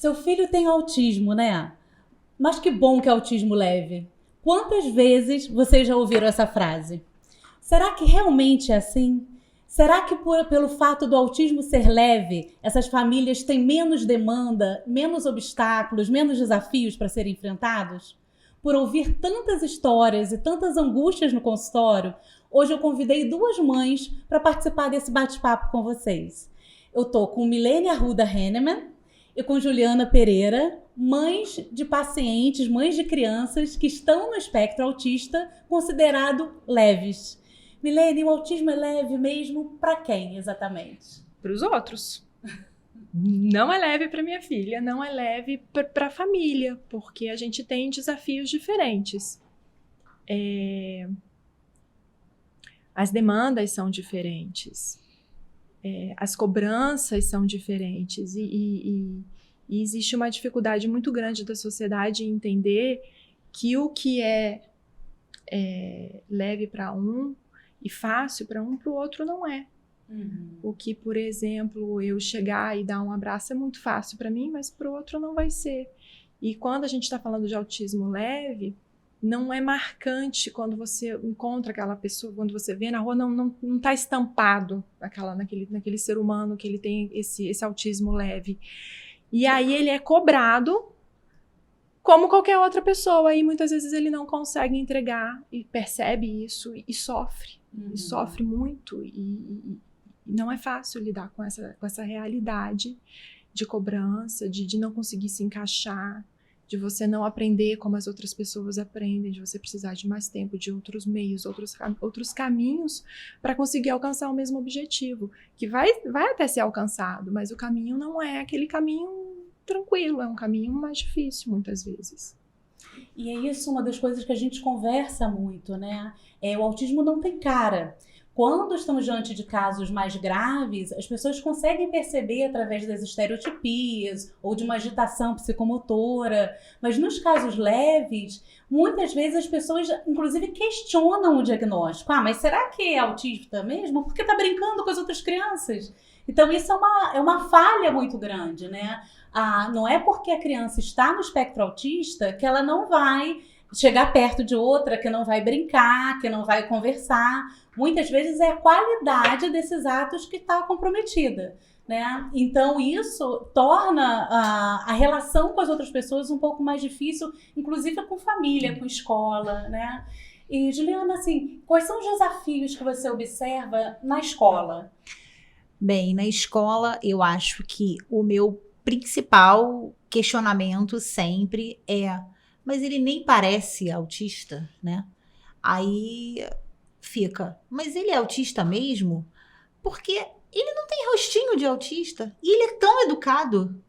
Seu filho tem autismo, né? Mas que bom que é autismo leve. Quantas vezes vocês já ouviram essa frase? Será que realmente é assim? Será que pelo fato do autismo ser leve, essas famílias têm menos demanda, menos obstáculos, menos desafios para serem enfrentados? Por ouvir tantas histórias e tantas angústias no consultório, hoje eu convidei 2 mães para participar desse bate-papo com vocês. Eu estou com Milene Arruda Henneman e com Juliana Pereira, mães de pacientes, mães de crianças que estão no espectro autista considerado leves. Milene, o autismo é leve mesmo para quem exatamente? Para os outros. Não é leve para minha filha, não é leve para a família, porque a gente tem desafios diferentes. As demandas são diferentes. As cobranças são diferentes e existe uma dificuldade muito grande da sociedade em entender que o que é leve para um e fácil para um, para o outro não é. Uhum. O que, por exemplo, eu chegar e dar um abraço é muito fácil para mim, mas para o outro não vai ser. E quando a gente está falando de autismo leve, não é marcante quando você encontra aquela pessoa, quando você vê na rua, não está estampado naquele ser humano que ele tem esse autismo leve. E aí ele é cobrado como qualquer outra pessoa, e muitas vezes ele não consegue entregar e percebe isso e sofre. Uhum. E sofre muito e não é fácil lidar com essa realidade de cobrança, de não conseguir se encaixar, de você não aprender como as outras pessoas aprendem, de você precisar de mais tempo, de outros meios, outros caminhos para conseguir alcançar o mesmo objetivo, que vai até ser alcançado, mas o caminho não é aquele caminho tranquilo, é um caminho mais difícil muitas vezes. E é isso uma das coisas que a gente conversa muito, né? O autismo não tem cara. Quando estamos diante de casos mais graves, as pessoas conseguem perceber através das estereotipias ou de uma agitação psicomotora, mas nos casos leves, muitas vezes as pessoas, inclusive, questionam o diagnóstico. Ah, mas será que é autista mesmo? Porque está brincando com as outras crianças. Então, isso é uma falha muito grande, né? Não é porque a criança está no espectro autista que ela não vai chegar perto de outra, que não vai brincar, que não vai conversar. Muitas vezes é a qualidade desses atos que está comprometida, né? Então isso torna a relação com as outras pessoas um pouco mais difícil, inclusive com família, com escola, né? E Juliana, assim, quais são os desafios que você observa na escola? Bem, na escola eu acho que o meu principal questionamento sempre mas ele nem parece autista, né? Aí fica, mas ele é autista mesmo? Porque ele não tem rostinho de autista e ele é tão educado.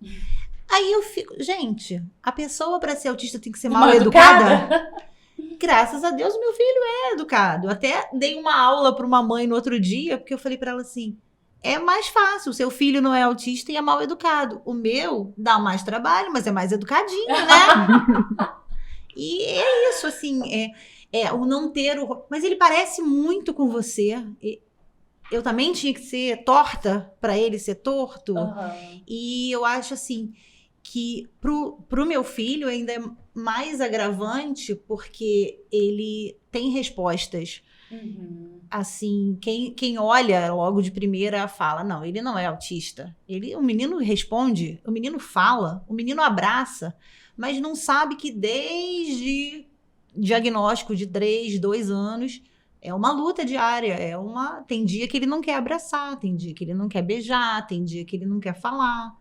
Aí eu fico, gente, a pessoa para ser autista tem que ser mal educada? Graças a Deus meu filho é educado. Até dei uma aula para uma mãe no outro dia, porque eu falei para ela assim, é mais fácil, o seu filho não é autista e é mal educado. O meu dá mais trabalho, mas é mais educadinho, né? E é isso, assim, o não ter Mas ele parece muito com você. Eu também tinha que ser torta para ele ser torto. Uhum. E eu acho, assim, que pro meu filho ainda é mais agravante porque ele tem respostas. Uhum. Assim, quem olha logo de primeira fala, não, ele não é autista. O menino responde, o menino fala, o menino abraça, mas não sabe que desde diagnóstico de 3, 2 anos, é uma luta diária, tem dia que ele não quer abraçar, tem dia que ele não quer beijar, tem dia que ele não quer falar.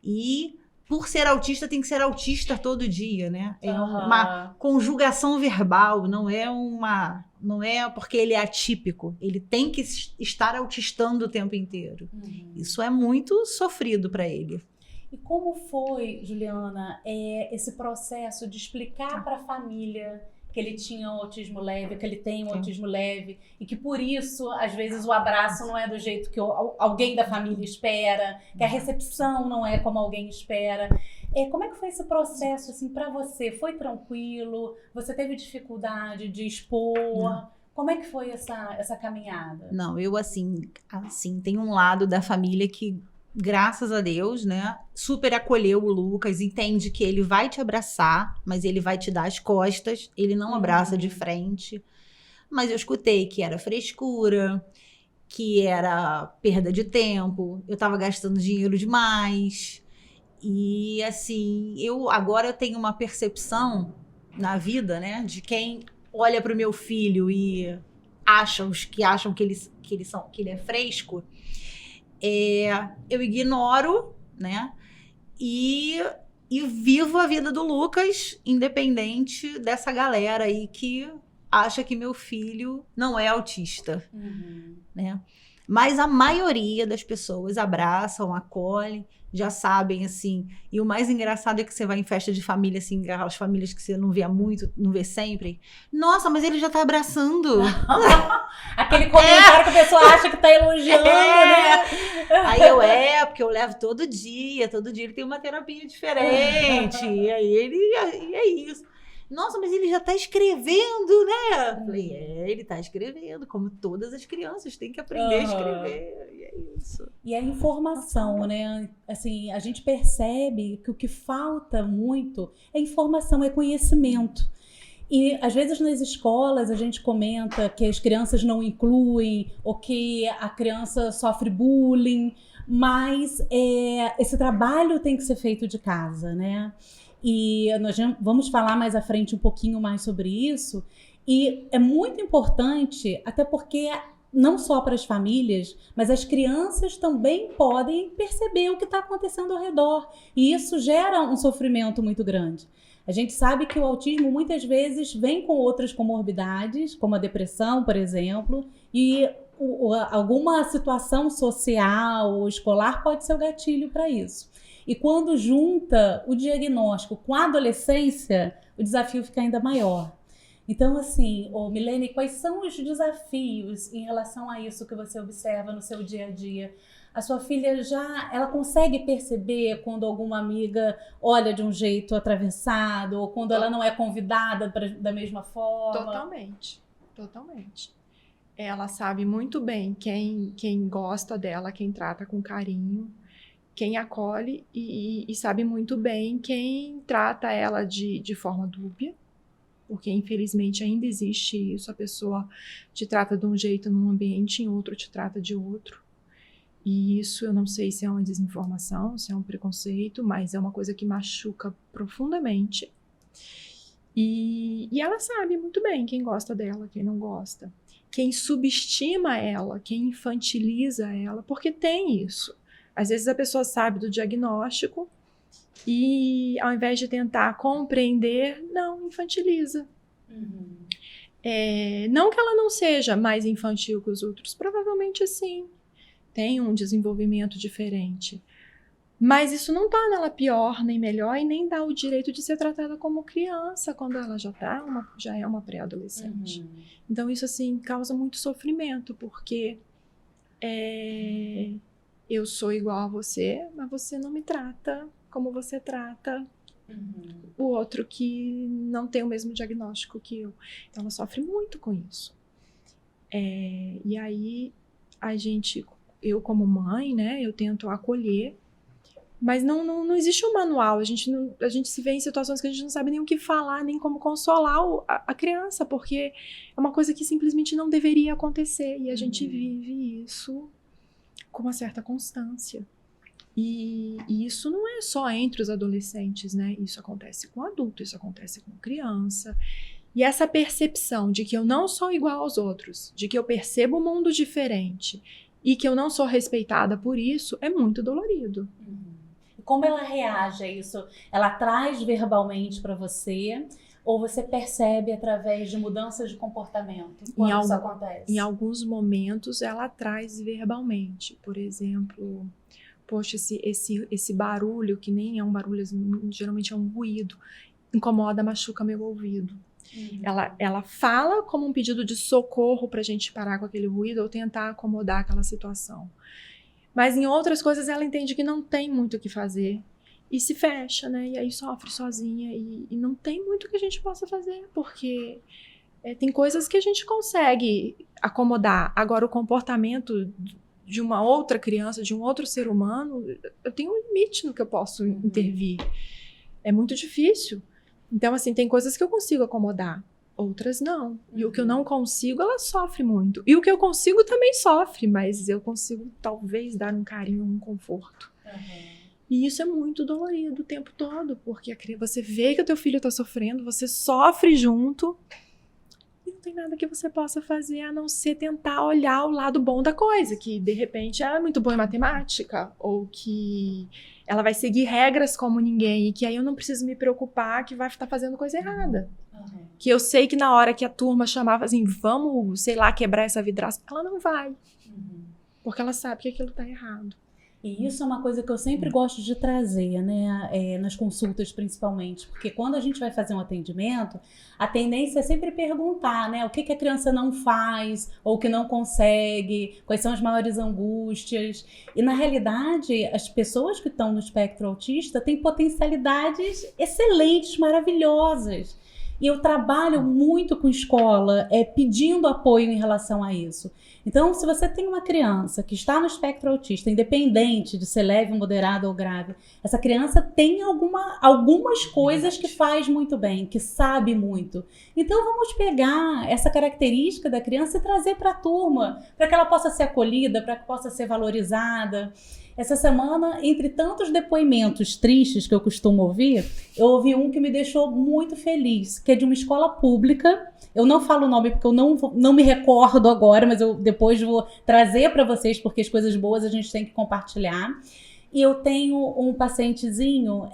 E por ser autista, tem que ser autista todo dia, né? É uma conjugação verbal, não é porque ele é atípico, ele tem que estar autistando o tempo inteiro. Uhum. Isso é muito sofrido para ele. E como foi, Juliana, esse processo de explicar para a família que ele tinha um autismo leve, que ele tem um autismo leve, e que por isso, às vezes, o abraço não é do jeito que alguém da família espera, que a recepção não é como alguém espera. Como é que foi esse processo assim, para você? Foi tranquilo? Você teve dificuldade de expor? Não. Como é que foi essa caminhada? Não, eu assim, tem um lado da família que graças a Deus, né, super acolheu o Lucas, entende que ele vai te abraçar, mas ele vai te dar as costas, ele não abraça de frente. Mas eu escutei que era frescura, que era perda de tempo, eu tava gastando dinheiro demais. E assim, agora eu tenho uma percepção na vida, né, de quem olha pro meu filho e acham que ele é fresco, eu ignoro, né, e vivo a vida do Lucas, independente dessa galera aí que acha que meu filho não é autista, né? Mas a maioria das pessoas abraçam, acolhem, já sabem, assim. E o mais engraçado é que você vai em festa de família, assim, aquelas famílias que você não vê muito, não vê sempre. Nossa, mas ele já tá abraçando. Aquele comentário que a pessoa acha que tá elogiando, né? Aí porque eu levo todo dia ele tem uma terapia diferente. E aí e é isso. Nossa, mas ele já tá escrevendo, né? Eu falei, ele tá escrevendo, como todas as crianças têm que aprender a escrever. E é isso. E a informação, né? Assim, a gente percebe que o que falta muito é informação, é conhecimento. E às vezes nas escolas a gente comenta que as crianças não incluem ou que a criança sofre bullying, mas esse trabalho tem que ser feito de casa, né? E nós vamos falar mais à frente um pouquinho mais sobre isso. E é muito importante, até porque não só para as famílias, mas as crianças também podem perceber o que está acontecendo ao redor. E isso gera um sofrimento muito grande. A gente sabe que o autismo muitas vezes vem com outras comorbidades, como a depressão, por exemplo, e alguma situação social ou escolar pode ser o gatilho para isso. E quando junta o diagnóstico com a adolescência, o desafio fica ainda maior. Então, assim, Milene, quais são os desafios em relação a isso que você observa no seu dia a dia? A sua filha ela consegue perceber quando alguma amiga olha de um jeito atravessado ou quando ela não é convidada da mesma forma? Totalmente. Ela sabe muito bem quem gosta dela, quem trata com carinho, quem acolhe e sabe muito bem quem trata ela de forma dúbia, porque infelizmente ainda existe isso, a pessoa te trata de um jeito num ambiente, em outro te trata de outro. E isso eu não sei se é uma desinformação, se é um preconceito, mas é uma coisa que machuca profundamente. E ela sabe muito bem quem gosta dela, quem não gosta, quem subestima ela, quem infantiliza ela, porque tem isso. Às vezes a pessoa sabe do diagnóstico e, ao invés de tentar compreender, não, infantiliza. Não que ela não seja mais infantil que os outros, provavelmente sim, tem um desenvolvimento diferente. Mas isso não torna ela pior nem melhor e nem dá o direito de ser tratada como criança quando ela já é uma pré-adolescente. Então isso assim causa muito sofrimento, porque eu sou igual a você, mas você não me trata como você trata o outro que não tem o mesmo diagnóstico que eu. Então ela sofre muito com isso. E aí eu como mãe, né, eu tento acolher, mas não existe um manual. A gente se vê em situações que a gente não sabe nem o que falar, nem como consolar a criança, porque é uma coisa que simplesmente não deveria acontecer, e a gente vive isso com uma certa constância. E isso não é só entre os adolescentes, né? Isso acontece com adulto, isso acontece com criança. E essa percepção de que eu não sou igual aos outros, de que eu percebo o mundo diferente e que eu não sou respeitada por isso, é muito dolorido. Como ela reage a isso? Ela traz verbalmente para você ou você percebe através de mudanças de comportamento? Quando isso acontece? Em alguns momentos ela traz verbalmente. Por exemplo, poxa, esse barulho, que nem é um barulho, geralmente é um ruído, incomoda, machuca meu ouvido. Ela fala como um pedido de socorro pra gente parar com aquele ruído ou tentar acomodar aquela situação. Mas em outras coisas ela entende que não tem muito o que fazer e se fecha, né? E aí sofre sozinha e não tem muito que a gente possa fazer, porque tem coisas que a gente consegue acomodar. Agora, o comportamento de uma outra criança, de um outro ser humano, eu tenho um limite no que eu posso intervir. É muito difícil. Então, assim, tem coisas que eu consigo acomodar, outras não. E o que eu não consigo, ela sofre muito. E o que eu consigo também sofre, mas eu consigo talvez dar um carinho, um conforto. E isso é muito dolorido o tempo todo, porque você vê que o teu filho está sofrendo, você sofre junto, e não tem nada que você possa fazer a não ser tentar olhar o lado bom da coisa, que de repente ela é muito boa em matemática, ou que ela vai seguir regras como ninguém, e que aí eu não preciso me preocupar que vai estar fazendo coisa errada. Que eu sei que na hora que a turma chamava assim, vamos, sei lá, quebrar essa vidraça, ela não vai. Porque ela sabe que aquilo está errado. E isso é uma coisa que eu sempre gosto de trazer, né, nas consultas principalmente, porque quando a gente vai fazer um atendimento, a tendência é sempre perguntar, né, o que a criança não faz, ou o que não consegue, quais são as maiores angústias, e na realidade, as pessoas que estão no espectro autista têm potencialidades excelentes, maravilhosas, e eu trabalho muito com escola, pedindo apoio em relação a isso. Então, se você tem uma criança que está no espectro autista, independente de ser leve, moderado ou grave, essa criança tem algumas coisas que faz muito bem, que sabe muito. Então, vamos pegar essa característica da criança e trazer para a turma, para que ela possa ser acolhida, para que possa ser valorizada. Essa semana, entre tantos depoimentos tristes que eu costumo ouvir, eu ouvi um que me deixou muito feliz, que é de uma escola pública. Eu não falo o nome porque eu não me recordo agora, mas eu depois vou trazer para vocês, porque as coisas boas a gente tem que compartilhar. E eu tenho um pacientezinho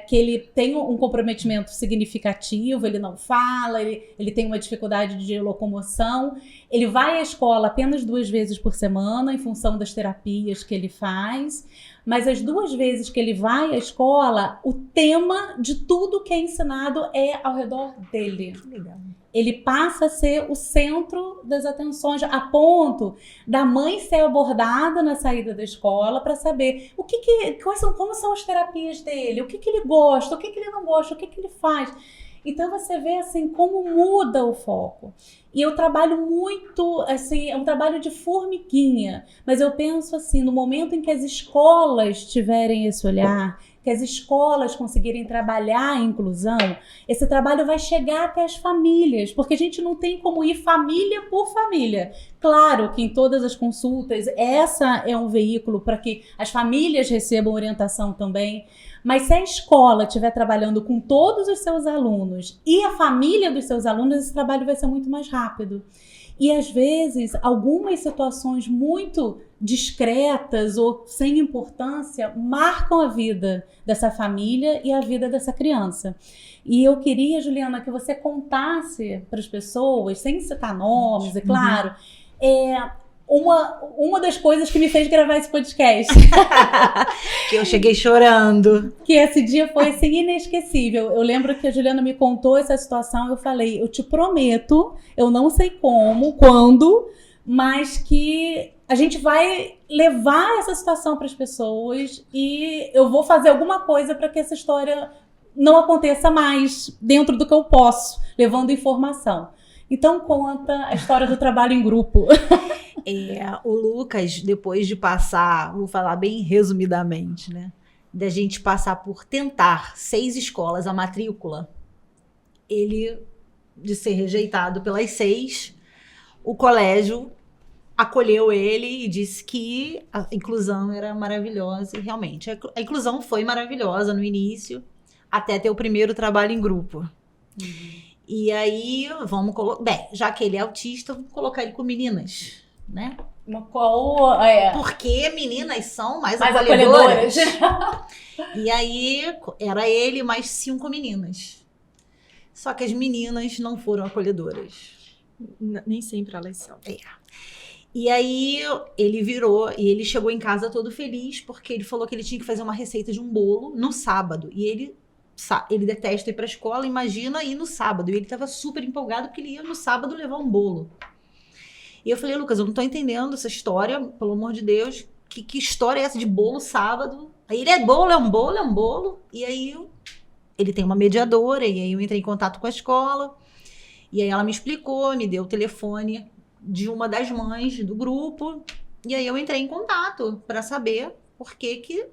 que ele tem um comprometimento significativo, ele não fala, ele tem uma dificuldade de locomoção. Ele vai à escola apenas 2 vezes por semana, em função das terapias que ele faz. Mas as 2 vezes que ele vai à escola, o tema de tudo que é ensinado é ao redor dele. Legal. Ele passa a ser o centro das atenções, a ponto da mãe ser abordada na saída da escola para saber como são as terapias dele, o que ele gosta, o que ele não gosta, o que ele faz. Então você vê assim como muda o foco. E eu trabalho muito, assim, é um trabalho de formiguinha, mas eu penso assim, no momento em que as escolas tiverem esse olhar, que as escolas conseguirem trabalhar a inclusão, esse trabalho vai chegar até as famílias, porque a gente não tem como ir família por família. Claro que em todas as consultas, essa é um veículo para que as famílias recebam orientação também, mas se a escola estiver trabalhando com todos os seus alunos e a família dos seus alunos, esse trabalho vai ser muito mais rápido. E às vezes, algumas situações muito discretas ou sem importância marcam a vida dessa família e a vida dessa criança. E eu queria, Juliana, que você contasse para as pessoas, sem citar nomes, é claro, uma das coisas que me fez gravar esse podcast. Que eu cheguei chorando. Que esse dia foi assim, inesquecível. Eu lembro que a Juliana me contou essa situação, eu falei, eu te prometo, eu não sei como, quando, mas que a gente vai levar essa situação para as pessoas e eu vou fazer alguma coisa para que essa história não aconteça mais dentro do que eu posso, levando informação. Então conta a história do trabalho em grupo. O Lucas, depois de passar, vou falar bem resumidamente, né? Da gente passar por tentar 6 escolas a matrícula, ele, de ser rejeitado pelas 6, o colégio acolheu ele e disse que a inclusão era maravilhosa, e realmente, a inclusão foi maravilhosa no início, até ter o primeiro trabalho em grupo. E aí, já que ele é autista, vamos colocar ele com meninas, né? Porque meninas são mais acolhedoras. E aí, era ele mais 5 meninas. Só que as meninas não foram acolhedoras. Nem sempre elas são. E aí, ele virou e ele chegou em casa todo feliz, porque ele falou que ele tinha que fazer uma receita de um bolo no sábado. E ele detesta ir pra escola, imagina ir no sábado. E ele tava super empolgado porque ele ia no sábado levar um bolo. E eu falei, Lucas, eu não tô entendendo essa história, pelo amor de Deus. Que história é essa de bolo sábado? Aí ele é um bolo. E aí ele tem uma mediadora, e aí eu entrei em contato com a escola. E aí ela me explicou, me deu o telefone de uma das mães do grupo. E aí eu entrei em contato para saber por que que,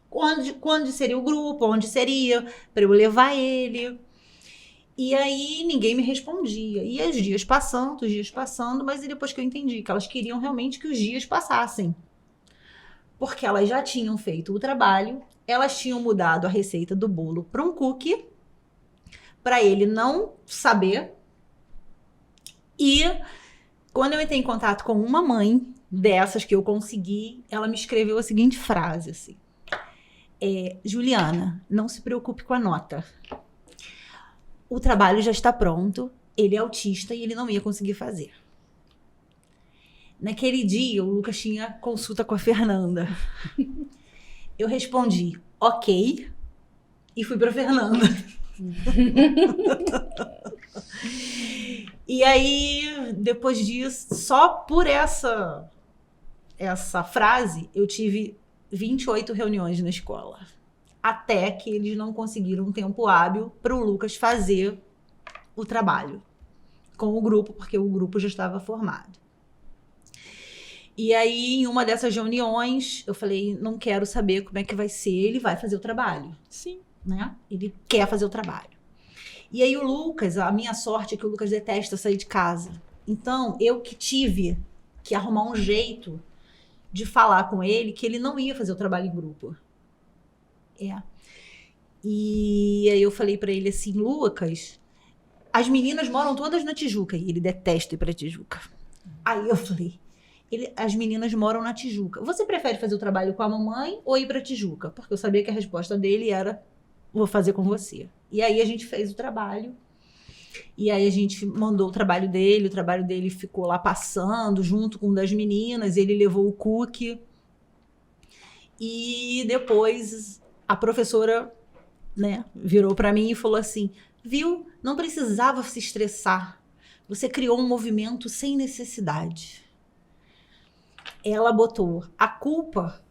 quando seria o grupo, onde seria, para eu levar ele. E aí ninguém me respondia. E os dias passando, mas depois que eu entendi que elas queriam realmente que os dias passassem. Porque elas já tinham feito o trabalho, elas tinham mudado a receita do bolo para um cookie, para ele não saber. E quando eu entrei em contato com uma mãe dessas que eu consegui, ela me escreveu a seguinte frase, assim. Juliana, não se preocupe com a nota. O trabalho já está pronto, ele é autista e ele não ia conseguir fazer. Naquele dia, o Lucas tinha consulta com a Fernanda. Eu respondi, ok, e fui pra Fernanda. E aí, depois disso, só por essa frase, eu tive 28 reuniões na escola. Até que eles não conseguiram um tempo hábil para o Lucas fazer o trabalho com o grupo, porque o grupo já estava formado. E aí, em uma dessas reuniões, eu falei, não quero saber como é que vai ser, ele vai fazer o trabalho. Sim. Né? Ele quer fazer o trabalho. E aí o Lucas, a minha sorte é que o Lucas detesta sair de casa. Então, eu que tive que arrumar um jeito de falar com ele que ele não ia fazer o trabalho em grupo. E aí eu falei pra ele assim, Lucas, as meninas moram todas na Tijuca e ele detesta ir pra Tijuca. Aí eu falei, as meninas moram na Tijuca. Você prefere fazer o trabalho com a mamãe ou ir pra Tijuca? Porque eu sabia que a resposta dele era, vou fazer com você. E aí a gente fez o trabalho. E aí a gente mandou o trabalho dele ficou lá passando junto com o das meninas, ele levou o cookie. E depois a professora, né, virou pra mim e falou assim, viu, não precisava se estressar. Você criou um movimento sem necessidade. Ela botou a culpa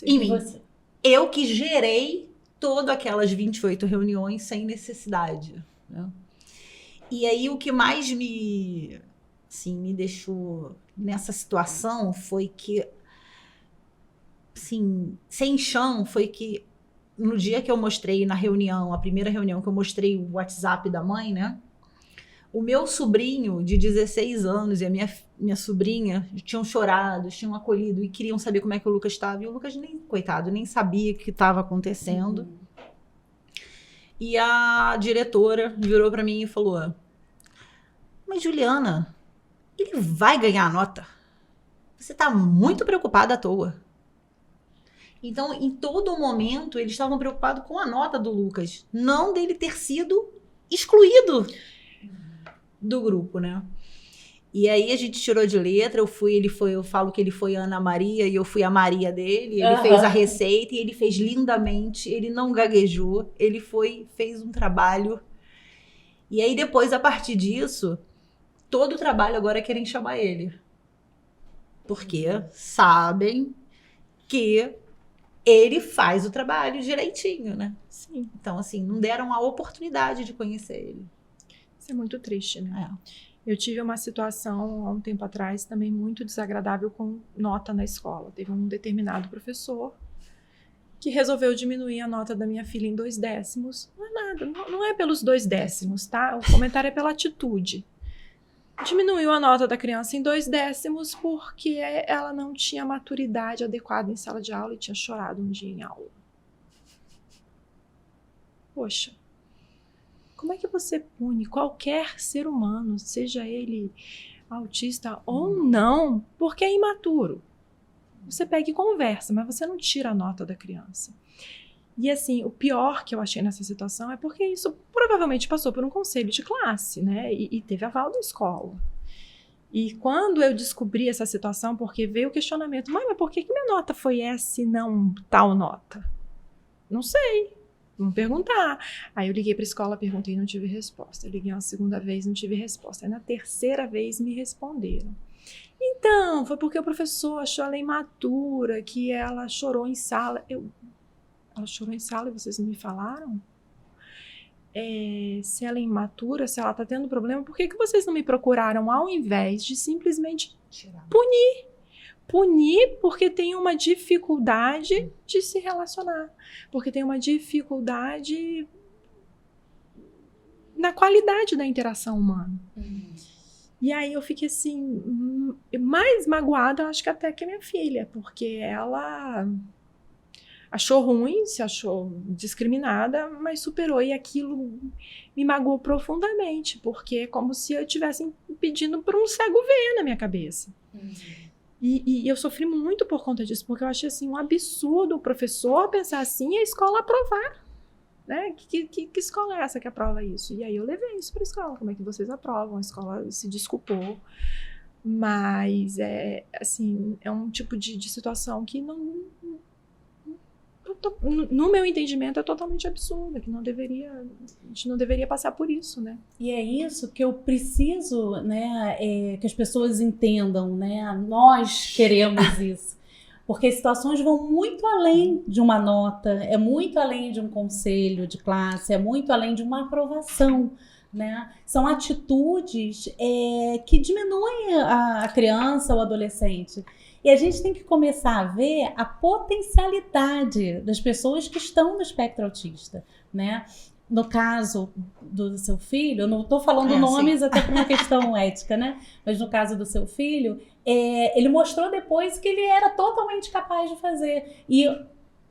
em mim. Eu que gerei todas aquelas 28 reuniões sem necessidade, né? E aí o que mais me deixou nessa situação foi que, assim, sem chão, foi que no dia que eu mostrei na reunião, a primeira reunião que eu mostrei o WhatsApp da mãe, né? O meu sobrinho de 16 anos e a minha sobrinha tinham chorado, tinham acolhido e queriam saber como é que o Lucas estava. E o Lucas, coitado, nem sabia o que estava acontecendo. E a diretora virou para mim e falou, mas Juliana, ele vai ganhar a nota. Você está muito preocupada à toa. Então, em todo momento, eles estavam preocupados com a nota do Lucas, não dele ter sido excluído do grupo, né? E aí a gente tirou de letra, eu falo que ele foi a Ana Maria e eu fui a Maria dele, ele fez a receita e ele fez lindamente, ele não gaguejou, ele fez um trabalho. E aí depois, a partir disso, todo o trabalho agora querem chamar ele. Porque sabem que ele faz o trabalho direitinho, né? Sim. Então, assim, não deram a oportunidade de conhecer ele. Isso é muito triste, né? Eu tive uma situação há um tempo atrás também muito desagradável com nota na escola. Teve um determinado professor que resolveu diminuir a nota da minha filha em 2 décimos. Não é nada, não é pelos 2 décimos, tá? O comentário é pela atitude. Diminuiu a nota da criança em 2 décimos porque ela não tinha maturidade adequada em sala de aula e tinha chorado um dia em aula. Poxa. Como é que você pune qualquer ser humano, seja ele autista ou não, porque é imaturo? Você pega e conversa, mas você não tira a nota da criança. E assim, o pior que eu achei nessa situação é porque isso provavelmente passou por um conselho de classe, né? E teve aval da escola. E quando eu descobri essa situação, porque veio o questionamento, mãe, mas por que minha nota foi essa e não tal nota? Não sei. Vamos perguntar. Aí eu liguei para a escola, perguntei e não tive resposta. Eu liguei uma segunda vez, não tive resposta. Aí na terceira vez me responderam. Então, foi porque o professor achou ela imatura, que ela chorou em sala. Ela chorou em sala e vocês não me falaram? Se ela é imatura, se ela está tendo problema, por que vocês não me procuraram ao invés de simplesmente punir? punir porque tem uma dificuldade de se relacionar, porque tem uma dificuldade na qualidade da interação humana. E aí eu fiquei assim, mais magoada, acho que até que minha filha, porque ela achou ruim, se achou discriminada, mas superou. E aquilo me magoou profundamente, porque é como se eu estivesse pedindo para um cego ver na minha cabeça. E eu sofri muito por conta disso, porque eu achei assim, um absurdo o professor pensar assim e a escola aprovar. Né? Que escola é essa que aprova isso? E aí eu levei isso para a escola. Como é que vocês aprovam? A escola se desculpou. Mas assim, é um tipo de situação que não, no meu entendimento, é totalmente absurda, que a gente não deveria passar por isso, né? E é isso que eu preciso, né, que as pessoas entendam, né? Nós queremos isso. Porque situações vão muito além de uma nota, é muito além de um conselho de classe, é muito além de uma aprovação, né? São atitudes que diminuem a criança ou adolescente. E a gente tem que começar a ver a potencialidade das pessoas que estão no espectro autista, né? No caso do seu filho, eu não estou falando nomes até por uma questão ética, né? Mas no caso do seu filho, ele mostrou depois que ele era totalmente capaz de fazer. E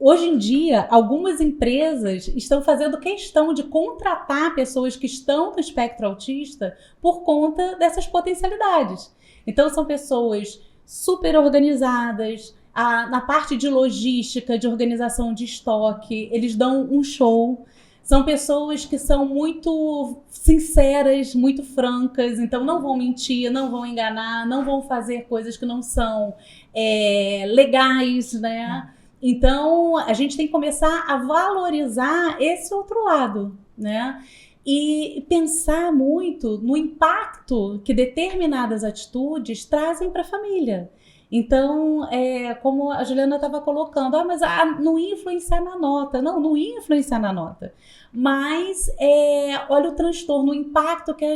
hoje em dia, algumas empresas estão fazendo questão de contratar pessoas que estão no espectro autista por conta dessas potencialidades. Então, são pessoas super organizadas, na parte de logística, de organização de estoque, eles dão um show. São pessoas que são muito sinceras, muito francas, então não vão mentir, não vão enganar, não vão fazer coisas que não são legais, né? Então, a gente tem que começar a valorizar esse outro lado, né? E pensar muito no impacto que determinadas atitudes trazem para a família. Então, como a Juliana estava colocando, mas não ia influenciar na nota. Não ia influenciar na nota. Mas olha o transtorno, o impacto que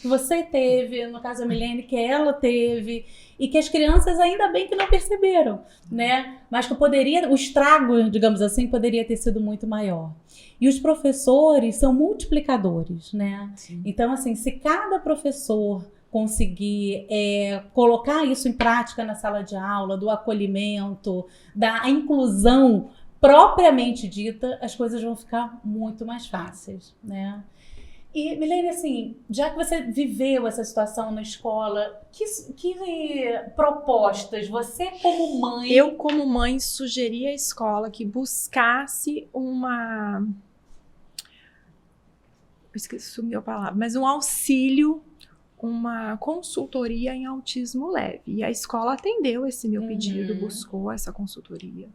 você teve, no caso da Milene, que ela teve, e que as crianças ainda bem que não perceberam, né? Mas que o estrago, digamos assim, poderia ter sido muito maior. E os professores são multiplicadores, né? Sim. Então, assim, se cada professor conseguir colocar isso em prática na sala de aula, do acolhimento, da inclusão propriamente dita, as coisas vão ficar muito mais fáceis, né? E, Milene, assim, já que você viveu essa situação na escola, que propostas você, como mãe... Eu, como mãe, sugeri à escola que buscasse uma... sumiu a palavra, mas um auxílio, uma consultoria em autismo leve. E a escola atendeu esse meu pedido, buscou essa consultoria.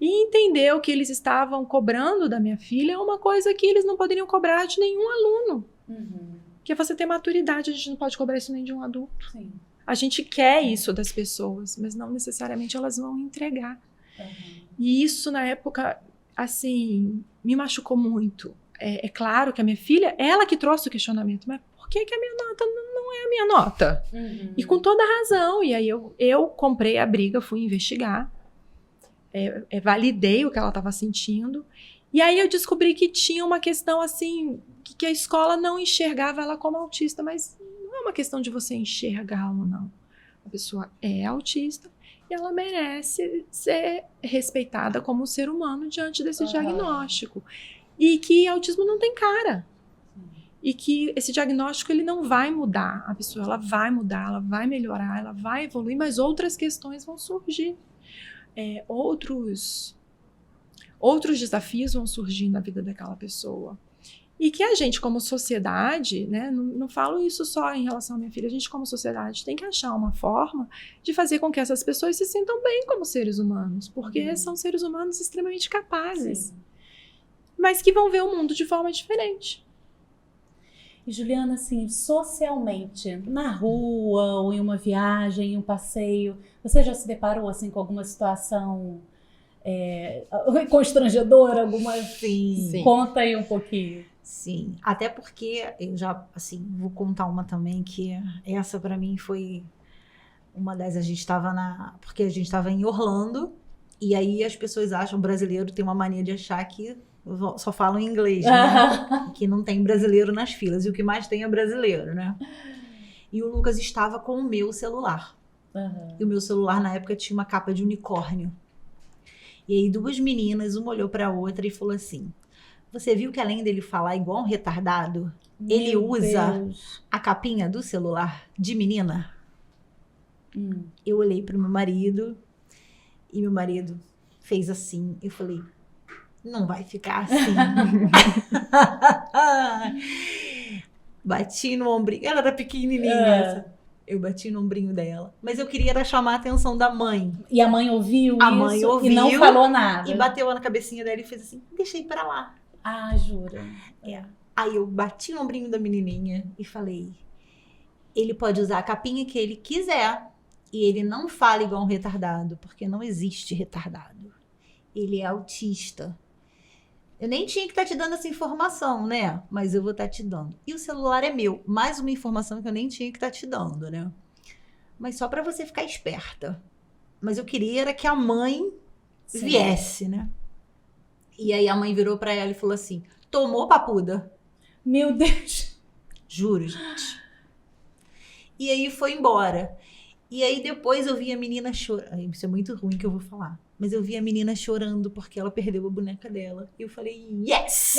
E entendeu que eles estavam cobrando da minha filha uma coisa que eles não poderiam cobrar de nenhum aluno. Que é você ter maturidade, a gente não pode cobrar isso nem de um adulto. Sim. A gente quer isso das pessoas, mas não necessariamente elas vão entregar. E isso, na época, assim, me machucou muito. É claro que a minha filha, ela que trouxe o questionamento, mas por que a minha nota não é a minha nota? E com toda razão. E aí eu comprei a briga, fui investigar, validei o que ela estava sentindo. E aí eu descobri que tinha uma questão assim, que a escola não enxergava ela como autista, mas não é uma questão de você enxergar ou não. A pessoa é autista e ela merece ser respeitada como ser humano diante desse diagnóstico. E que autismo não tem cara. E que esse diagnóstico ele não vai mudar. A pessoa ela vai mudar, ela vai melhorar, ela vai evoluir, mas outras questões vão surgir. Outros desafios vão surgir na vida daquela pessoa. E que a gente, como sociedade, né, não falo isso só em relação à minha filha, a gente, como sociedade, tem que achar uma forma de fazer com que essas pessoas se sintam bem como seres humanos, porque são seres humanos extremamente capazes. Sim. Mas que vão ver o mundo de forma diferente. E, Juliana, assim, socialmente, na rua, ou em uma viagem, em um passeio, você já se deparou, assim, com alguma situação constrangedora? Sim. Conta aí um pouquinho. Sim, até porque eu já, assim, vou contar uma também, que essa pra mim foi a gente estava porque a gente estava em Orlando, e aí as pessoas acham, o brasileiro tem uma mania de achar que só falam inglês, né? Que não tem brasileiro nas filas, e o que mais tem é brasileiro, né? E o Lucas estava com o meu celular. E o meu celular, na época, tinha uma capa de unicórnio. E aí 2 meninas, uma olhou pra outra e falou assim, você viu que além dele falar igual um retardado, ele usa a capinha do celular de menina? Eu olhei pro meu marido e meu marido fez assim. Eu falei, não vai ficar assim. Bati no ombrinho. Ela era pequenininha. Eu bati no ombrinho dela. Mas eu queria era chamar a atenção da mãe. E a mãe ouviu A mãe ouviu e não falou nada. E bateu na cabecinha dela e fez assim, deixei pra lá. Ah, jura? Aí eu bati no ombrinho da menininha e falei, ele pode usar a capinha que ele quiser. E ele não fala igual um retardado, porque não existe retardado. Ele é autista. Eu nem tinha que estar te dando essa informação, né? Mas eu vou estar te dando. E o celular é meu. Mais uma informação que eu nem tinha que estar te dando, né? Mas só pra você ficar esperta. Mas eu queria era que a mãe viesse, né? E aí a mãe virou pra ela e falou assim, tomou, papuda? Meu Deus. Juro, gente. E aí foi embora. E aí depois eu vi a menina chorando. Isso é muito ruim que eu vou falar. Mas eu vi a menina chorando porque ela perdeu a boneca dela. E eu falei, yes!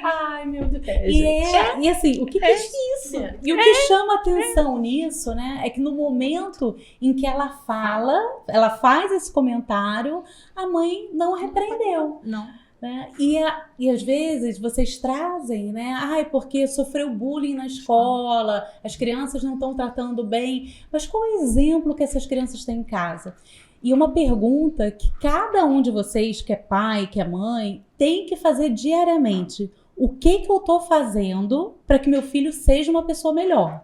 Ai, meu Deus. E assim, o que é isso? E o que chama atenção nisso, né? É que no momento em que ela fala, ela faz esse comentário, a mãe não repreendeu. Não. Né? E às vezes vocês trazem, né? Ai, porque sofreu bullying na escola, as crianças não estão tratando bem. Mas qual é o exemplo que essas crianças têm em casa? E uma pergunta que cada um de vocês, que é pai, que é mãe, tem que fazer diariamente. O que eu estou fazendo para que meu filho seja uma pessoa melhor?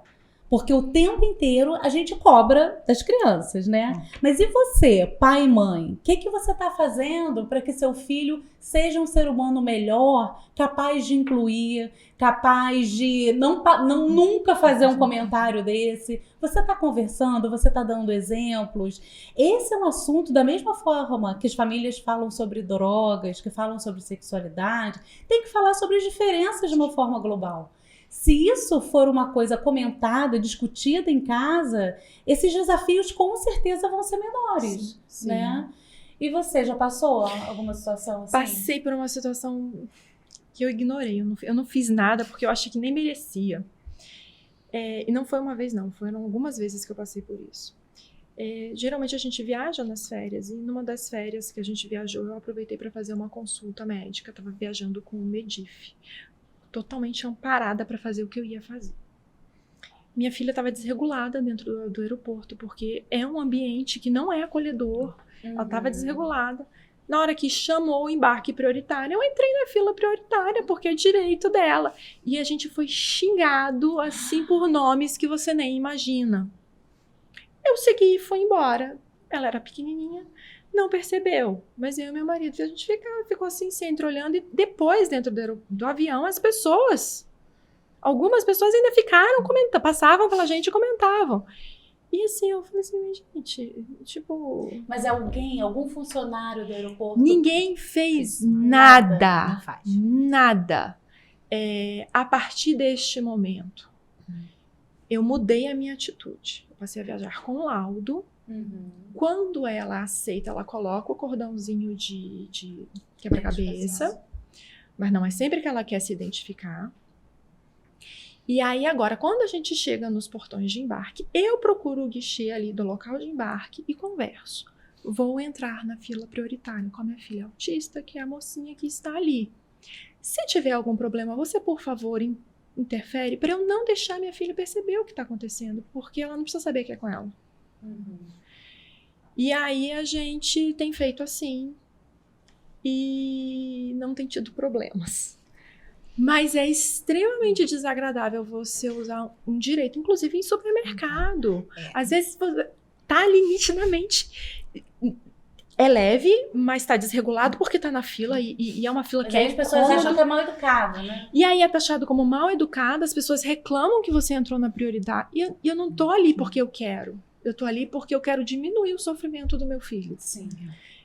Porque o tempo inteiro a gente cobra das crianças, né? Mas e você, pai e mãe? O que você está fazendo para que seu filho seja um ser humano melhor, capaz de incluir, capaz de nunca fazer um comentário desse? Você está conversando, você está dando exemplos. Esse é um assunto, da mesma forma que as famílias falam sobre drogas, que falam sobre sexualidade, tem que falar sobre as diferenças de uma forma global. Se isso for uma coisa comentada, discutida em casa, esses desafios com certeza vão ser menores, sim. Né? E você, já passou alguma situação assim? Passei por uma situação que eu ignorei. Eu não fiz nada porque eu achei que nem merecia. E não foi uma vez, não. Foram algumas vezes que eu passei por isso. Geralmente a gente viaja nas férias, e numa das férias que a gente viajou, eu aproveitei para fazer uma consulta médica. Estava viajando com o Medif. Totalmente amparada para fazer o que eu ia fazer. Minha filha estava desregulada dentro do aeroporto, porque é um ambiente que não é acolhedor. Ela estava desregulada. Na hora que chamou o embarque prioritário, eu entrei na fila prioritária, porque é direito dela. E a gente foi xingado, assim, por nomes que você nem imagina. Eu segui e fui embora. Ela era pequenininha. Não percebeu, mas eu e meu marido, a gente ficou assim, sempre olhando, e depois, dentro do avião, algumas pessoas ainda ficaram comentando, passavam pela gente e comentavam. E assim, eu falei assim, gente, tipo... Mas algum funcionário do aeroporto? Ninguém fez nada. Não faz. Nada. A partir deste momento, eu mudei a minha atitude. Eu passei a viajar com laudo. Quando ela aceita, ela coloca o cordãozinho de quebra-cabeça, mas não é sempre que ela quer se identificar. E aí agora, quando a gente chega nos portões de embarque, eu procuro o guichê ali do local de embarque e converso. Vou entrar na fila prioritária com a minha filha autista, que é a mocinha que está ali. Se tiver algum problema, você, por favor, interfere para eu não deixar minha filha perceber o que está acontecendo, porque ela não precisa saber que é com ela. E aí a gente tem feito assim e não tem tido problemas. Mas é extremamente desagradável você usar um direito, inclusive em supermercado. Às vezes você tá ali nitidamente... é leve, mas tá desregulado porque tá na fila e é uma fila Mas que aí é as pessoas incômoda. acham que é mal educado, né? E aí é taxado como mal educada, as pessoas reclamam que você entrou na prioridade. E eu não tô ali porque eu quero. Eu tô ali porque eu quero diminuir o sofrimento do meu filho. Sim.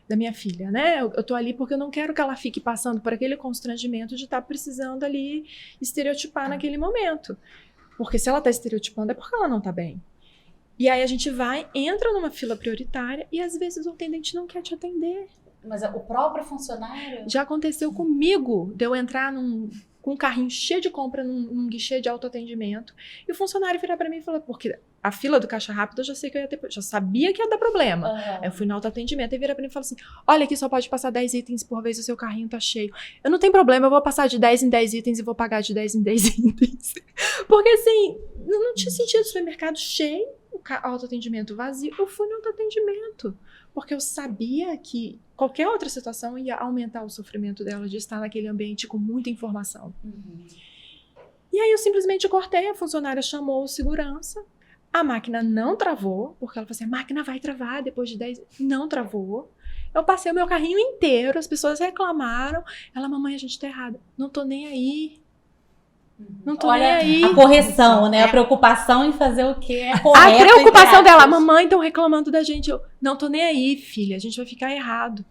Da minha filha, né? Eu tô ali porque eu não quero que ela fique passando por aquele constrangimento de estar precisando ali estereotipar naquele momento. Porque se ela tá estereotipando é porque ela não tá bem. E aí a gente entra numa fila prioritária e às vezes o atendente não quer te atender. Mas o próprio funcionário... Já aconteceu comigo de eu entrar com um carrinho cheio de compra num guichê de autoatendimento e o funcionário virar pra mim e falar, porque a fila do caixa rápido eu já sei que eu ia ter, já sabia que ia dar problema. Aí eu fui no autoatendimento e vira pra mim e fala assim, olha, aqui só pode passar 10 itens por vez, o seu carrinho tá cheio. Eu não tenho problema, eu vou passar de 10 em 10 itens e vou pagar de 10 em 10 itens. Porque assim, não tinha sentido o supermercado cheio, o autoatendimento vazio. Eu fui no autoatendimento, porque eu sabia que qualquer outra situação ia aumentar o sofrimento dela de estar naquele ambiente com muita informação. E aí eu simplesmente cortei, a funcionária chamou o segurança, a máquina não travou, porque ela falou assim, a máquina vai travar depois de 10... Não travou. Eu passei o meu carrinho inteiro, as pessoas reclamaram. Ela, mamãe, a gente tá errada. Não tô nem aí. Não tô nem aí. A correção, né? A preocupação em fazer o que é correto. A preocupação dela, mamãe, estão reclamando da gente. Eu, não tô nem aí, filha, a gente vai ficar errado.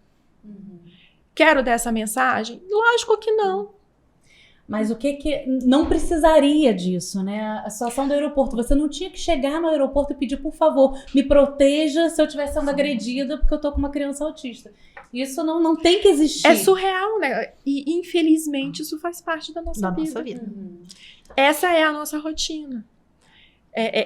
Quero dar essa mensagem? Lógico que não. Mas o que não precisaria disso, né? A situação do aeroporto, você não tinha que chegar no aeroporto e pedir, por favor, me proteja se eu estiver sendo agredida porque eu tô com uma criança autista. Isso não tem que existir. É surreal, né? E infelizmente isso faz parte da nossa vida. Essa é a nossa rotina.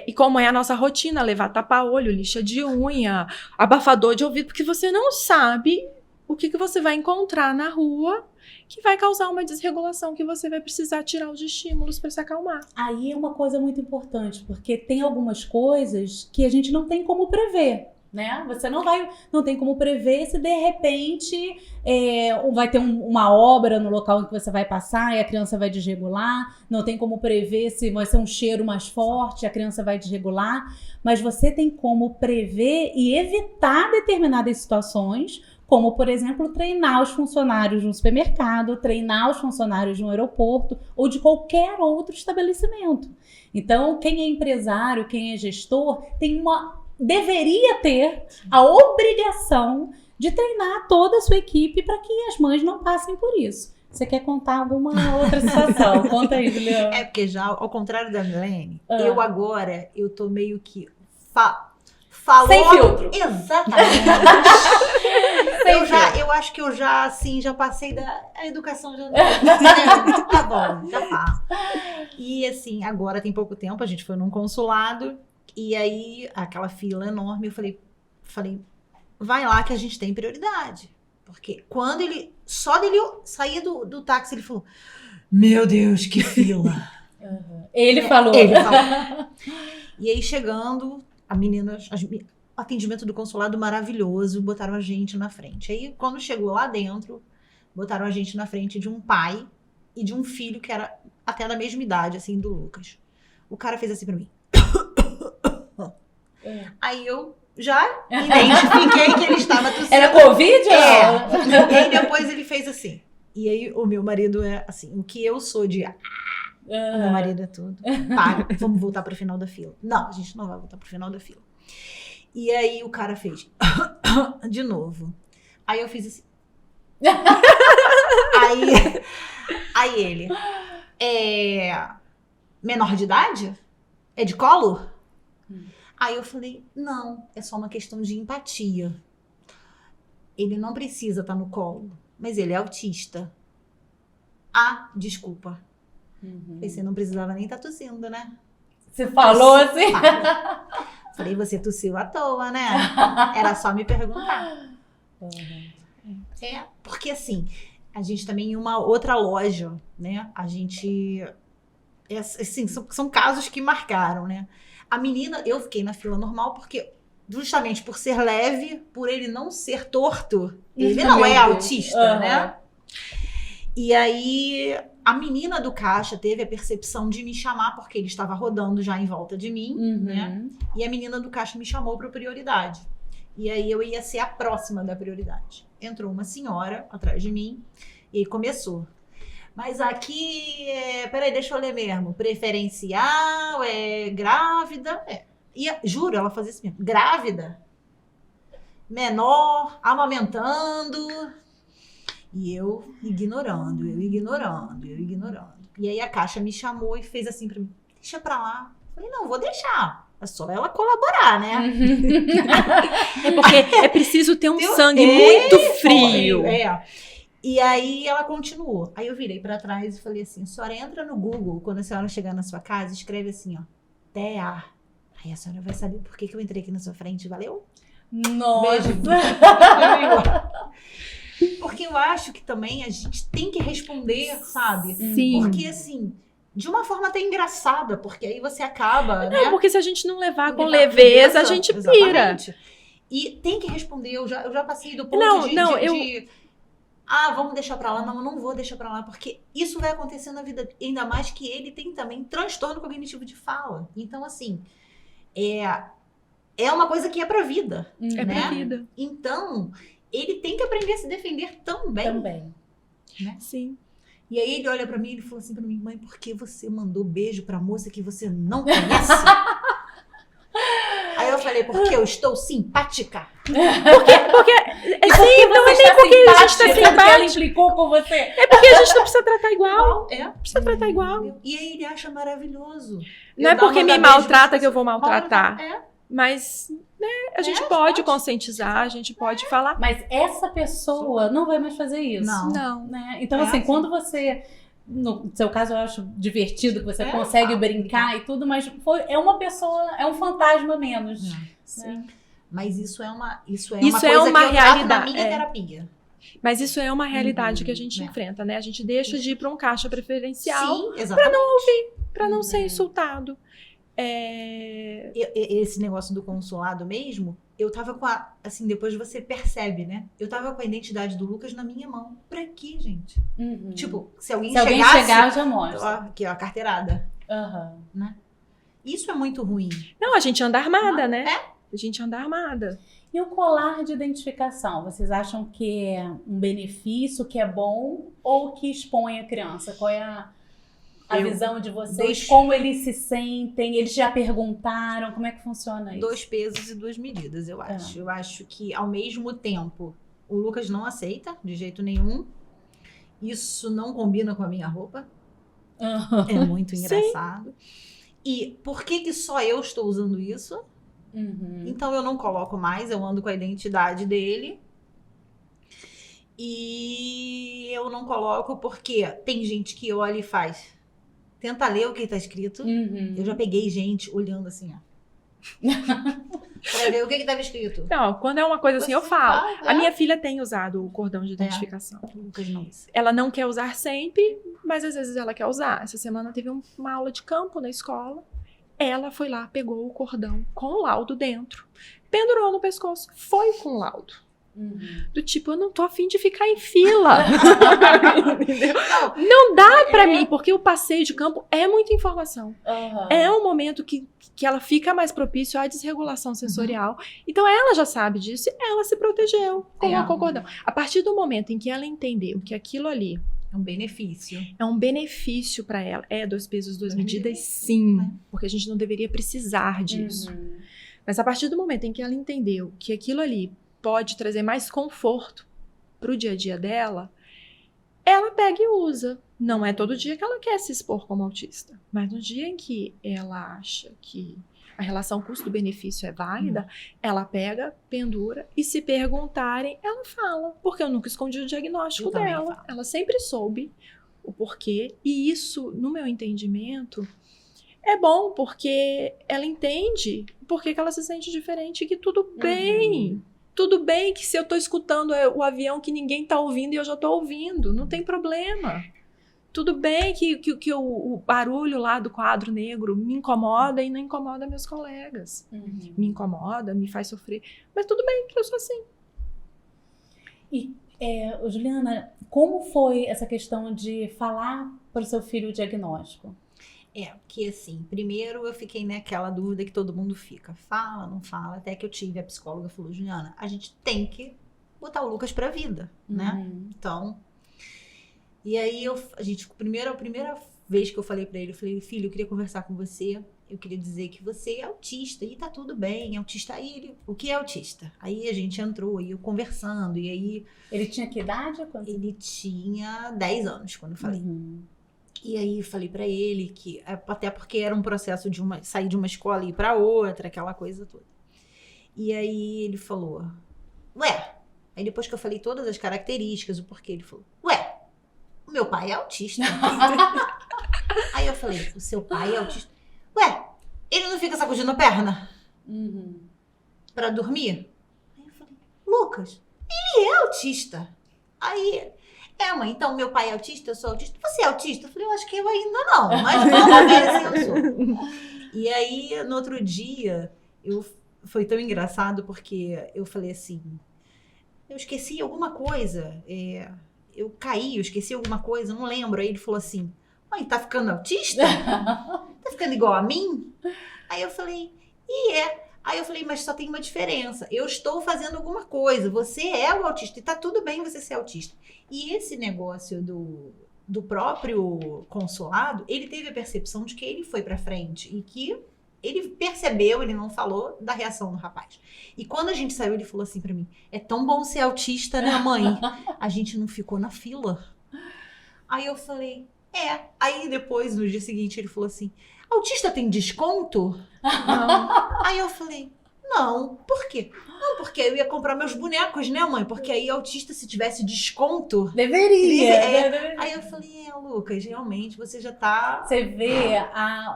E como é a nossa rotina, levar tapa-olho, lixa de unha, abafador de ouvido, porque você não sabe o que você vai encontrar na rua que vai causar uma desregulação que você vai precisar tirar os estímulos para se acalmar. Aí é uma coisa muito importante, porque tem algumas coisas que a gente não tem como prever, né? Você não tem como prever se de repente vai ter uma obra no local em que você vai passar e a criança vai desregular, não tem como prever se vai ser um cheiro mais forte, a criança vai desregular, mas você tem como prever e evitar determinadas situações, como, por exemplo, treinar os funcionários de um supermercado, treinar os funcionários de um aeroporto ou de qualquer outro estabelecimento. Então, quem é empresário, quem é gestor, deveria ter a obrigação de treinar toda a sua equipe para que as mães não passem por isso. Você quer contar alguma outra situação? Conta aí, Juliana. É porque já, ao contrário da Milene, eu tô meio que... Falou... Sem filtro. Exatamente. Eu acho que eu já, assim, já passei da educação. Tá bom, já tá. E, assim, agora tem pouco tempo, a gente foi num consulado, e aí, aquela fila enorme, eu falei, vai lá que a gente tem prioridade. Porque quando só dele sair do táxi, ele falou, meu Deus, que fila. Ele falou. E aí, chegando... O atendimento do consulado maravilhoso, botaram a gente na frente. Aí, quando chegou lá dentro, botaram a gente na frente de um pai e de um filho que era até da mesma idade, assim, do Lucas. O cara fez assim pra mim. Aí eu já identifiquei que ele estava tossindo. Era Covid? E aí depois ele fez assim. E aí o meu marido é assim, o que eu sou de... Meu marido é tudo. Para, vamos voltar pro final da fila. Não, a gente não vai voltar pro final da fila. E aí o cara fez de novo. Aí eu fiz assim. aí ele. Menor de idade? É de colo? Aí eu falei, não, é só uma questão de empatia. Ele não precisa estar no colo, mas ele é autista. Ah, desculpa. Você não precisava nem estar tossindo, né? Você falou assim? Falei, você tossiu à toa, né? Era só me perguntar. Porque assim, a gente também em uma outra loja, né? A gente... assim, são casos que marcaram, né? A menina, eu fiquei na fila normal porque... justamente por ser leve, por ele não ser torto, ele não é autista, né? E aí, a menina do caixa teve a percepção de me chamar, porque ele estava rodando já em volta de mim, né? E a menina do caixa me chamou para prioridade. E aí eu ia ser a próxima da prioridade. Entrou uma senhora atrás de mim e começou. Mas aqui, peraí, deixa eu ler mesmo. Preferencial, grávida. E, juro, ela fazia isso mesmo. Grávida, menor, amamentando. E eu ignorando. E aí a Caixa me chamou e fez assim pra mim. Deixa pra lá. Eu falei, não, vou deixar. É só ela colaborar, né? É porque é preciso ter um sangue muito frio. E aí ela continuou. Aí eu virei pra trás e falei assim, a senhora entra no Google, quando a senhora chegar na sua casa, escreve assim, ó, TEA. Aí a senhora vai saber por que eu entrei aqui na sua frente, valeu? Nossa! Beijo. Porque eu acho que também a gente tem que responder, sabe? Sim. Porque assim, de uma forma até engraçada, porque aí você acaba, Não, né? porque se a gente não levar com Leveza, leveza, a gente pira. exatamente. E tem que responder. Eu já passei do ponto de vamos deixar pra lá. Não, eu não vou deixar pra lá, porque isso vai acontecer na vida. Ainda mais que ele tem também transtorno cognitivo de fala. Então, assim, é uma coisa que é pra vida. É né? pra vida. Então, ele tem que aprender a se defender também. Né? Sim. E aí ele olha pra mim e ele falou assim pra mim, mãe, por que você mandou beijo pra moça que você não conhece? Aí eu falei, porque eu estou simpática. Porque Sim, não é você nem porque a gente tá simpática, porque ela simpática. implicou com você. É porque a gente não precisa tratar igual. Precisa tratar igual. E aí ele acha maravilhoso. Não é porque me maltrata que eu vou maltratar. É. Mas, né, a gente pode conscientizar, a gente pode falar. Mas essa pessoa não vai mais fazer isso. Não. Né? Então, assim, quando você... No seu caso, eu acho divertido que você consegue brincar e tudo, mas é uma pessoa, é um fantasma menos. Sim. Mas isso é uma Isso coisa é uma que eu trato realidade, na minha terapia. Mas isso é uma realidade que a gente enfrenta, né? A gente deixa de ir para um caixa preferencial Sim, exatamente. para não ser insultado. Esse negócio do consulado mesmo, eu tava com assim, depois você percebe, né? Eu tava com a identidade do Lucas na minha mão. Pra quê, gente? Tipo, se alguém chegar, eu já mostro. Aqui, ó, a carteirada. Né? Isso é muito ruim. Não, a gente anda armada, né? A gente anda armada. E o colar de identificação? Vocês acham que é um benefício, que é bom, ou que expõe a criança? Qual é a visão de vocês? Como eles se sentem? Eles já perguntaram? Como é que funciona isso? 2 pesos e 2 medidas, eu acho. Eu acho que, ao mesmo tempo, o Lucas não aceita de jeito nenhum. Isso não combina com a minha roupa. É muito engraçado. E por que só eu estou usando isso? Então eu não coloco mais, eu ando com a identidade dele. E eu não coloco porque tem gente que olha e faz. Tenta ler o que tá escrito. Eu já peguei gente olhando assim, ó. Pra ver o que tava escrito. Não, quando é uma coisa assim, eu falo. A minha filha tem usado o cordão de identificação. Lucas não usa. Ela não quer usar sempre, mas às vezes ela quer usar. Essa semana teve uma aula de campo na escola. Ela foi lá, pegou o cordão com o laudo dentro, pendurou no pescoço, foi com o laudo. Do tipo, eu não tô afim de ficar em fila. Não dá pra mim, porque o passeio de campo é muita informação. É um momento que ela fica mais propício à desregulação sensorial. Então ela já sabe disso e ela se protegeu, colocou o cordão. A partir do momento em que ela entendeu que aquilo ali é um benefício. É um benefício para ela. 2 pesos, 2 medidas, sim. Porque a gente não deveria precisar disso. Mas a partir do momento em que ela entendeu que aquilo ali pode trazer mais conforto pro dia a dia dela, ela pega e usa. Não é todo dia que ela quer se expor como autista. Mas no dia em que ela acha que a relação custo-benefício é válida, ela pega, pendura e se perguntarem, ela fala. Porque eu nunca escondi o diagnóstico dela. Ela sempre soube o porquê. E isso, no meu entendimento, é bom porque ela entende por que ela se sente diferente e que tudo bem. Tudo bem que se eu tô escutando o avião que ninguém tá ouvindo e eu já tô ouvindo. Não tem problema. Tudo bem que o barulho lá do quadro negro me incomoda e não incomoda meus colegas. Me incomoda, me faz sofrer. Mas tudo bem que eu sou assim. E, Juliana, como foi essa questão de falar para o seu filho o diagnóstico? Porque assim, primeiro eu fiquei naquela dúvida que todo mundo fica. Fala, não fala, até que eu tive a psicóloga falou, Juliana, a gente tem que botar o Lucas pra vida, né? Então, e aí a primeira vez que eu falei pra ele, eu falei, filho, eu queria conversar com você, eu queria dizer que você é autista e tá tudo bem, autista. Aí ele, o que é autista? Aí a gente entrou, aí eu conversando, e aí... Ele tinha que idade? Ele tinha 10 anos quando eu falei. E aí eu falei pra ele que, até porque era um processo de sair de uma escola e ir pra outra, aquela coisa toda. E aí ele falou, aí depois que eu falei todas as características, o porquê, ele falou, o meu pai é autista. Aí eu falei, o seu pai é autista? Ele não fica sacudindo a perna? Pra dormir? Aí eu falei, Lucas, ele é autista. Aí, mãe, então meu pai é autista, eu sou autista. Você é autista? Eu falei, eu acho que eu ainda não, mas vamos ver se eu sou. E aí, no outro dia, foi tão engraçado porque eu falei assim, eu esqueci alguma coisa, eu caí, eu esqueci alguma coisa, não lembro. Aí ele falou assim, mãe, tá ficando autista? Tá ficando igual a mim? Aí eu falei, Aí eu falei, mas só tem uma diferença. Eu estou fazendo alguma coisa. Você é o autista e tá tudo bem você ser autista. E esse negócio do próprio consulado, ele teve a percepção de que ele foi pra frente e que ele percebeu, ele não falou da reação do rapaz. E quando a gente saiu, ele falou assim pra mim, é tão bom ser autista, né, mãe? A gente não ficou na fila. Aí eu falei, Aí depois, no dia seguinte, ele falou assim, autista tem desconto? Não. Aí eu falei, não. Por quê? Não, porque eu ia comprar meus bonecos, né, mãe? Porque aí autista, se tivesse desconto... Deveria. Aí eu falei, Lucas, realmente, você já tá... Você vê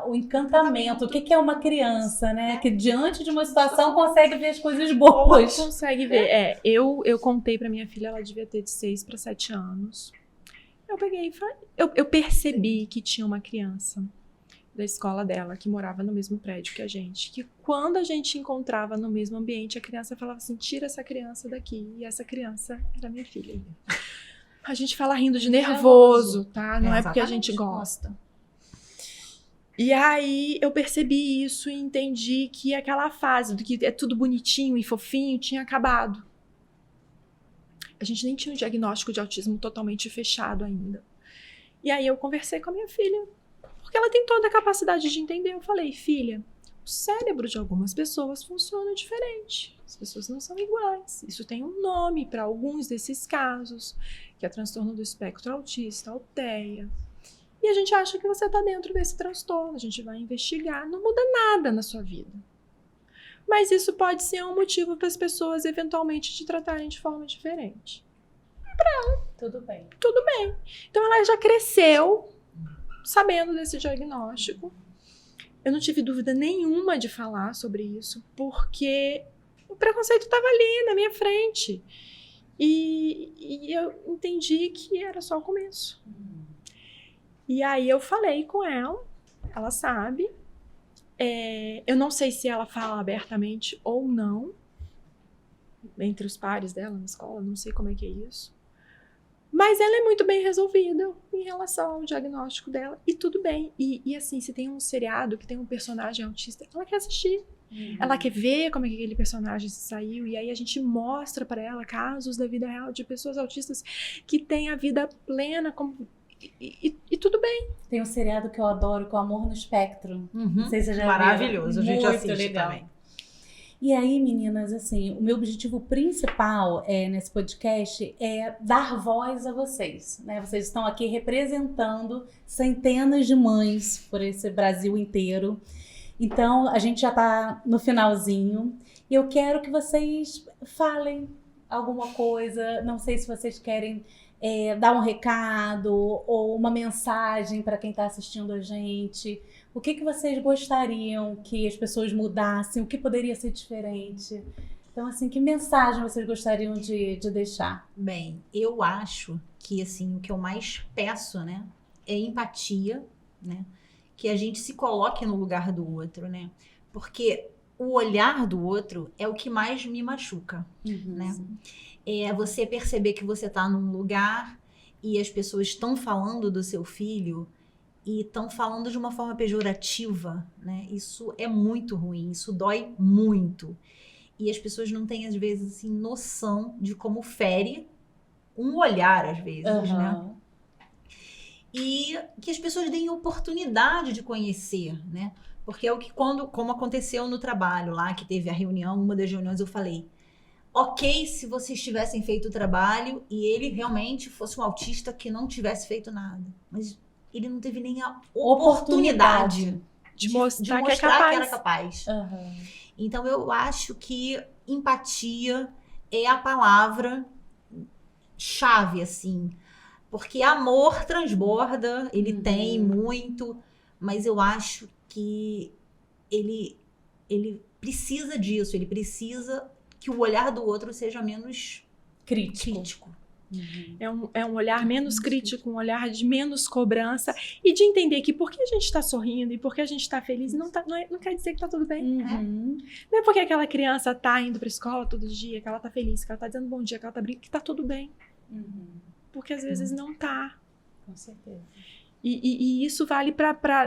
o encantamento, o que é uma criança, né? Que diante de uma situação consegue ver as coisas boas. Consegue ver. Eu contei pra minha filha, ela devia ter de 6 para 7 anos. Eu peguei e falei, eu percebi que tinha uma criança da escola dela, que morava no mesmo prédio que a gente, que quando a gente encontrava no mesmo ambiente, a criança falava assim, tira essa criança daqui, e essa criança era minha filha. A gente fala rindo de nervoso, tá? Não é porque a gente gosta. E aí eu percebi isso e entendi que aquela fase do que é tudo bonitinho e fofinho tinha acabado. A gente nem tinha um diagnóstico de autismo totalmente fechado ainda. E aí eu conversei com a minha filha, porque ela tem toda a capacidade de entender. Eu falei, filha, o cérebro de algumas pessoas funciona diferente. As pessoas não são iguais. Isso tem um nome para alguns desses casos, que é transtorno do espectro autista, TEA. E a gente acha que você está dentro desse transtorno. A gente vai investigar, não muda nada na sua vida. Mas isso pode ser um motivo para as pessoas eventualmente te tratarem de forma diferente. Tudo bem. Tudo bem. Então ela já cresceu sabendo desse diagnóstico. Eu não tive dúvida nenhuma de falar sobre isso, porque o preconceito estava ali na minha frente. E eu entendi que era só o começo. E aí eu falei com ela sabe. Eu não sei se ela fala abertamente ou não, entre os pares dela na escola, não sei como é que é isso. Mas ela é muito bem resolvida em relação ao diagnóstico dela, e tudo bem. E assim, se tem um seriado que tem um personagem autista, ela quer assistir. Ela quer ver como é que aquele personagem se saiu, e aí a gente mostra para ela casos da vida real de pessoas autistas que têm a vida plena, e tudo bem. Tem um seriado que eu adoro, que é o Amor no Espectro. Não sei se você já Maravilhoso, viu. a gente assiste legal. também. E aí, meninas, assim, o meu objetivo principal nesse podcast é dar voz a vocês, né? Vocês estão aqui representando centenas de mães por esse Brasil inteiro. Então, a gente já está no finalzinho e eu quero que vocês falem alguma coisa. Não sei se vocês querem dar um recado ou uma mensagem para quem está assistindo a gente. O que vocês gostariam que as pessoas mudassem? O que poderia ser diferente? Então, assim, que mensagem vocês gostariam de deixar? Bem, eu acho que, assim, o que eu mais peço, né, é empatia, né? Que a gente se coloque no lugar do outro, né? Porque o olhar do outro é o que mais me machuca, né? É você perceber que você tá num lugar e as pessoas estão falando do seu filho e estão falando de uma forma pejorativa, né? Isso é muito ruim, isso dói muito. E as pessoas não têm, às vezes, assim, noção de como fere um olhar, às vezes, né? E que as pessoas deem oportunidade de conhecer, né? Porque é o que como aconteceu no trabalho lá, que teve a reunião, uma das reuniões eu falei, ok se vocês tivessem feito o trabalho e ele realmente fosse um autista que não tivesse feito nada. Mas ele não teve nem a oportunidade de mostrar que que era capaz. Então eu acho que empatia é a palavra chave, assim. Porque amor transborda, ele tem muito, mas eu acho que ele precisa disso, ele precisa que o olhar do outro seja menos crítico. É um olhar menos crítico, um olhar de menos cobrança e de entender que porque a gente está sorrindo e porque a gente está feliz não quer dizer que está tudo bem. Não é porque aquela criança está indo para a escola todo dia, que ela está feliz, que ela está dizendo bom dia, que ela está brincando, que está tudo bem. Porque às vezes não está. Com certeza. E isso vale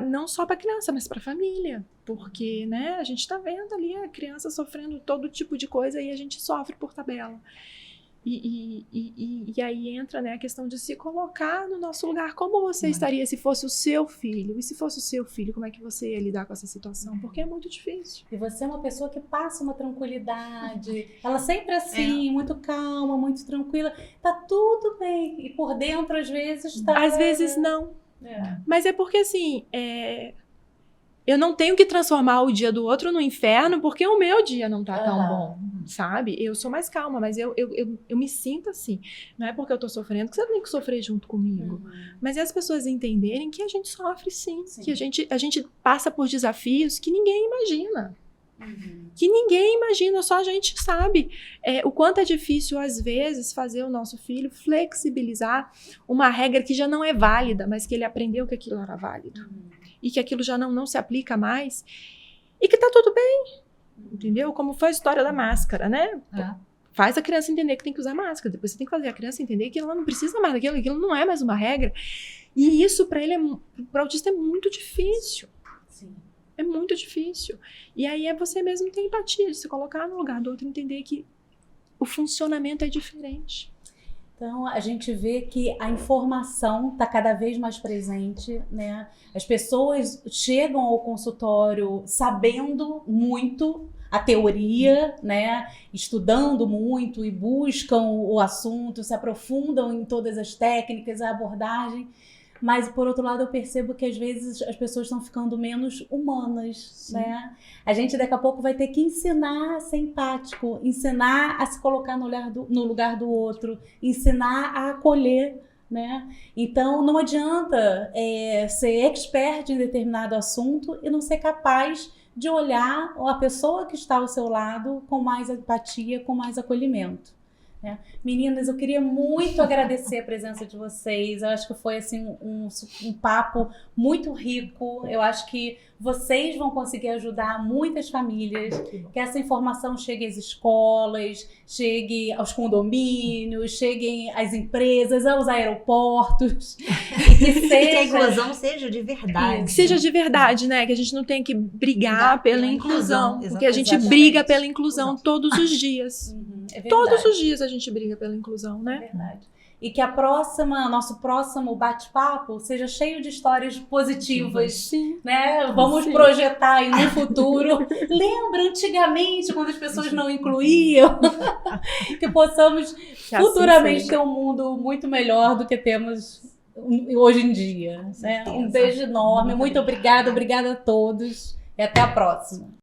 não só para a criança, mas para a família. Porque, né, a gente está vendo ali a criança sofrendo todo tipo de coisa e a gente sofre por tabela. E aí entra, né, a questão de se colocar no nosso lugar. Como você estaria se fosse o seu filho? E se fosse o seu filho, como é que você ia lidar com essa situação? Porque é muito difícil. E você é uma pessoa que passa uma tranquilidade. Ela sempre assim, muito calma, muito tranquila. Tá tudo bem. E por dentro, às vezes, tá... Às vezes não. Mas é porque, assim, eu não tenho que transformar o dia do outro no inferno porque o meu dia não tá tão bom, sabe? Eu sou mais calma, mas eu me sinto assim. Não é porque eu tô sofrendo que você tem que sofrer junto comigo. Mas é as pessoas entenderem que a gente sofre sim. Que a gente passa por desafios que ninguém imagina. Que ninguém imagina, só a gente sabe o quanto é difícil, às vezes, fazer o nosso filho flexibilizar uma regra que já não é válida, mas que ele aprendeu que aquilo era válido. E que aquilo já não se aplica mais. E que tá tudo bem, entendeu? Como foi a história da máscara, né? Faz a criança entender que tem que usar máscara. Depois você tem que fazer a criança entender que ela não precisa mais daquilo, aquilo não é mais uma regra. E isso, para ele, para o autista, é muito difícil. É muito difícil. E aí é você mesmo ter empatia, de se colocar no lugar do outro e entender que o funcionamento é diferente. Então, a gente vê que a informação está cada vez mais presente, né? As pessoas chegam ao consultório sabendo muito a teoria, né? Estudando muito e buscam o assunto, se aprofundam em todas as técnicas, a abordagem. Mas, por outro lado, eu percebo que, às vezes, as pessoas estão ficando menos humanas, né? A gente, daqui a pouco, vai ter que ensinar a ser empático, ensinar a se colocar no lugar do outro, ensinar a acolher, né? Então, não adianta ser expert em determinado assunto e não ser capaz de olhar a pessoa que está ao seu lado com mais empatia, com mais acolhimento. Meninas, eu queria muito agradecer a presença de vocês. Eu acho que foi assim, um papo muito rico. Eu acho que vocês vão conseguir ajudar muitas famílias, que essa informação chegue às escolas, chegue aos condomínios, chegue às empresas, aos aeroportos. E que a inclusão seja de verdade. Que seja de verdade, né? Que a gente não tenha que brigar pela inclusão. Porque a gente briga pela inclusão todos os dias. Todos os dias a gente briga pela inclusão, né? É verdade. E que nosso próximo bate-papo seja cheio de histórias positivas. Sim. Né? Vamos projetar aí no futuro. Lembra antigamente, quando as pessoas não incluíam? Que possamos futuramente ter um mundo muito melhor do que temos hoje em dia. Né? Um beijo enorme. Muito obrigada a todos. E até a próxima.